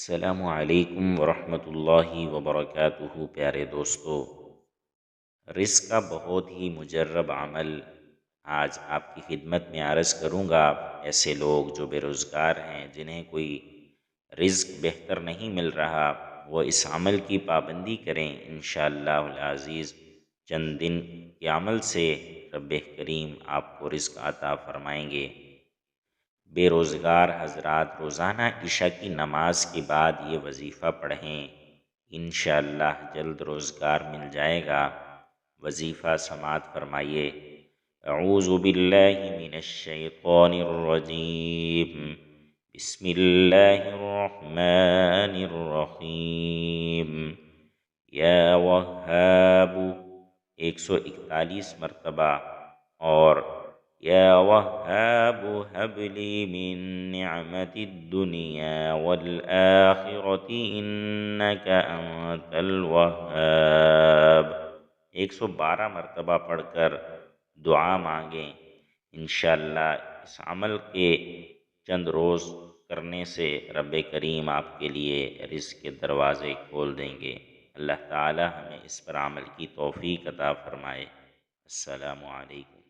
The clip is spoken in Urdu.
السلام علیکم ورحمۃ اللہ وبرکاتہ۔ پیارے دوستو، رزق کا بہت ہی مجرب عمل آج آپ کی خدمت میں عرض کروں گا۔ ایسے لوگ جو بے روزگار ہیں، جنہیں کوئی رزق بہتر نہیں مل رہا، وہ اس عمل کی پابندی کریں، انشاءاللہ العزیز چند دن کے عمل سے رب کریم آپ کو رزق عطا فرمائیں گے۔ بے روزگار حضرات روزانہ عشاء کی نماز کے بعد یہ وظیفہ پڑھیں، انشاءاللہ جلد روزگار مل جائے گا۔ وظیفہ سماعت فرمائیے۔ اعوذ باللہ من الشیطان الرجیم، بسم اللہ الرحمن الرحیم۔ یا وہاب 141 مرتبہ، اور یا وہاب هب لی من نعمت الدنیا والآخرة انک انت الوہاب 112 مرتبہ پڑھ کر دعا مانگیں۔ انشاءاللہ اس عمل کے چند روز کرنے سے رب کریم آپ کے لیے رزق کے دروازے کھول دیں گے۔ اللہ تعالی ہمیں اس پر عمل کی توفیق عطا فرمائے۔ السلام علیکم۔